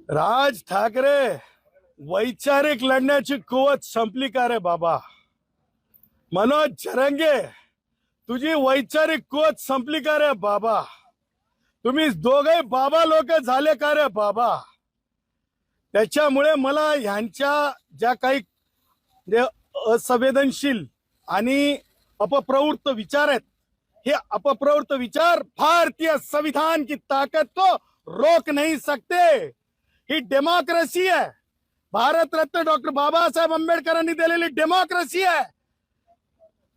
राज ठाकरे, वैचारिक लढण्याची कुवत संपली का रे बाबा? मनोज जरंगे, तुझी वैचारिक कुवत संपली का रे बाबा? तुम्ही दोघे बाबा लोक झाले का रे बाबा? त्याच्यामुळे मला ह्यांच्या ज्या काही असंवेदनशील आणि अपप्रवृत्त विचार आहेत, हे अपप्रवृत्त विचार भारतीय संविधान की ताकत को रोक नहीं सकते। ही डेमोक्रेसी है, भारत रत्न डॉक्टर बाबासाहेब आंबेडकरांनी दिलेली डेमोक्रेसी आहे,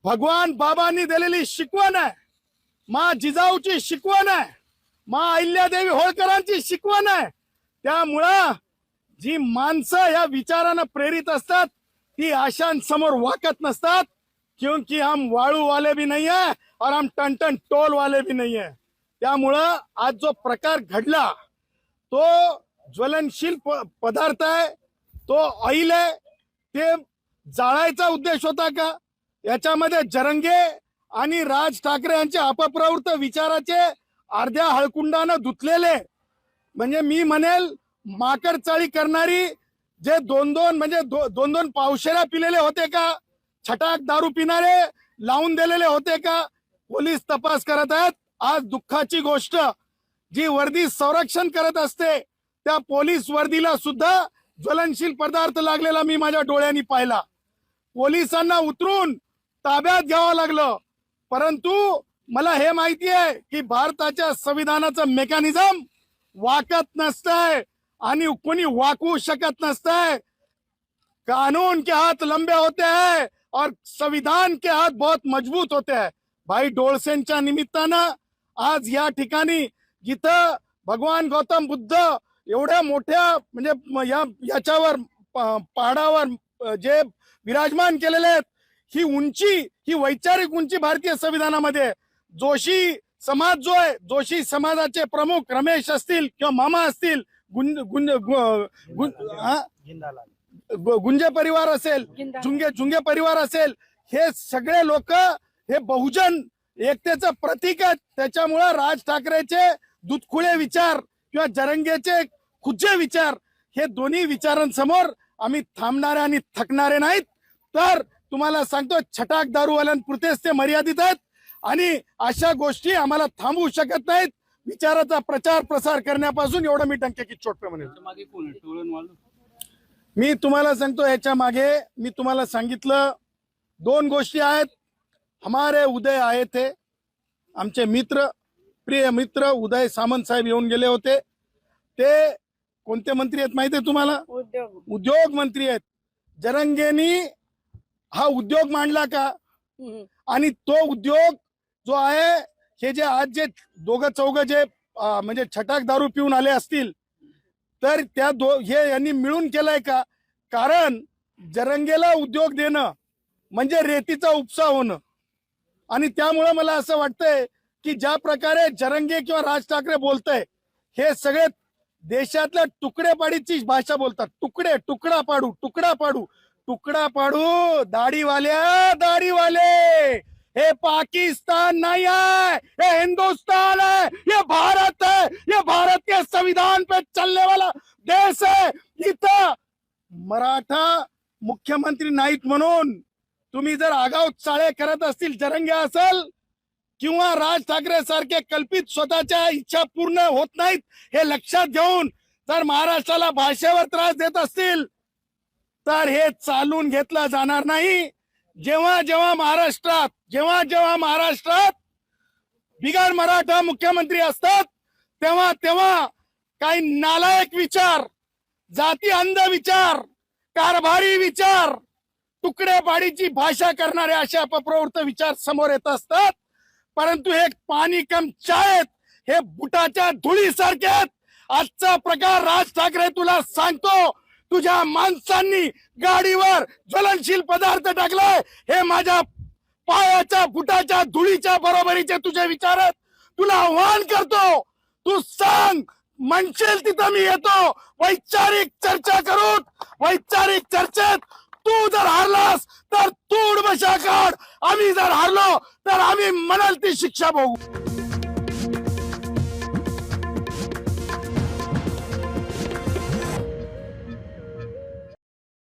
भगवान बाबांनी दिलेली शिकवण आहे, माँ जिजाऊची शिकवण आहे, माँ अहिल्यादेवी होळकरांची शिकवण आहे। त्यामुळं जी माणसं या विचारानं प्रेरित असतात ती आशांसमोर वाकत नसतात, क्योंकि हम वाळू वाले भी नहीं है और हम टन टोल वाले भी नहीं है। त्यामुळं आज जो प्रकार घडला तो ज्वलनशील पदार्थ आहे, तो ऑइल आहे, ते जाळायचा उद्देश होता का? याच्यामध्ये जरंगे आणि राज ठाकरे यांचे अपप्रवृत्त विचाराचे अर्ध्या हळकुंडानं धुतलेले, म्हणजे मी म्हणेल माकडचाळी करणारी जे दोन दोन पावशेऱ्या पिलेले होते का? छटाक दारू पिणारे लावून दिलेले होते का? पोलीस तपास करत आहेत। आज दुःखाची गोष्ट, जी वर्दी संरक्षण करत असते त्या पोलीस वर्दीला सुद्धा ज्वलनशील पदार्थ लागलेला मी माझ्या डोळ्यांनी पाहिला। पोलिसांना उतरून ताब्यात घ्यावं लागलं, परंतु मला हे माहिती आहे की भारताच्या संविधानाचं मेकॅनिझम वाकत नसतंय आणि कोणी वाकवू शकत नसतंय। कानून के हाथ लंबे होते हैं और संविधान के हाथ बहुत मजबूत होते हैं। भाई डोळसेंच्या निमित्तानं आज या ठिकाणी जिथं भगवान गौतम बुद्ध एवढ्या मोठ्या म्हणजे याच्यावर पहाडावर जे विराजमान केलेले आहेत, ही उंची, ही वैचारिक उंची भारतीय संविधानामध्ये जोशी समाज जो आहे, जोशी समाजाचे प्रमुख रमेश असतील किंवा मामा असतील, गुंजे परिवार असेल, झुंगे परिवार असेल, हे सगळे लोक हे बहुजन एकतेचं प्रतीक आहेत। त्याच्यामुळे राज ठाकरेचे दुधखुळे विचार किंवा जरंगेचे खुजे विचार, हे दोन्ही विचारांसमोर आम्ही थांबणारे आणि थकणारे नाहीत। तर तुम्हाला सांगतो, छटाक दारूवाल्यांपुरतेच ते मर्यादित आहेत आणि अशा गोष्टी आम्हाला थांबवू शकत नाहीत। विचाराचा प्रचार प्रसार करण्यापासून एवढं मी टंकेकी चोटपे म्हणेल। मी तुम्हाला सांगतो, याच्या मागे मी तुम्हाला सांगितलं दोन गोष्टी आहेत। हमारे उदय आए थे, आमचे मित्र, प्रिय मित्र उदय सामंत साहेब येऊन गेले होते। ते कोणते मंत्री आहेत माहिती आहे तुम्हाला? उद्योग मंत्री आहेत। जरंगेनी हा उद्योग मांडला का? आणि तो उद्योग जो आहे, हे जे आज जे दोघं चौघं जे म्हणजे छटाक दारू पिऊन आले असतील, तर त्या हे यांनी मिळून केलाय का? कारण जरंगेला उद्योग देणं म्हणजे रेतीचा उपसा होणं। आणि त्यामुळे मला असं वाटतंय की ज्या प्रकारे जरंगे किंवा राज ठाकरे बोलतय, हे सगळे देशातल्या तुकडेपाडीची भाषा बोलतात। तुकडा पाडू दाढीवाले, हे पाकिस्तान नहीं है, ये हिंदुस्तान है, ये भारत है, ये भारत के संविधान पे चलने वाला देश है। इथं मराठा मुख्यमंत्री नाहीत म्हणून तुम्ही जर आगाऊ चाळे करत असतील, जरंगे असेल किंवा राज ठाकरे सारखे कल्पित स्वतःच्या इच्छा पूर्ण होत नाहीत हे लक्षात घेऊन जर महाराष्ट्राला भाषेवर त्रास देत असतील, तर हे चालून घेतलं जाणार नाही। जेव्हा महाराष्ट्रात बिगर मराठा मुख्यमंत्री असतात, तेव्हा काही नालायक विचार, जाती अंध विचार, कारभारी विचार, तुकडेपाडीची भाषा करणारे अशा अपप्रवृत्त विचार समोर येत असतात। परंतु हे पाणी कम चायत, हे बुटाच्या धुळीसारखे आहेत। आजचा प्रकार राज ठाकरे, तुला सांगतो, तुझ्या माणसांनी गाडीवर ज्वलनशील पदार्थ टाकलाय, हे माझ्या पायाच्या बुटाच्या धुळीच्या बरोबरीचे तुझे विचार आहेत। तुला आव्हान करतो, तू सांग, म्हणशील तिथं मी येतो। वैचारिक चर्चा करून, वैचारिक चर्चेत तू जर हारलास तर तू उडबशा काढ, आम्ही जर हारलो तर आम्ही म्हणाल ती शिक्षा भोगू।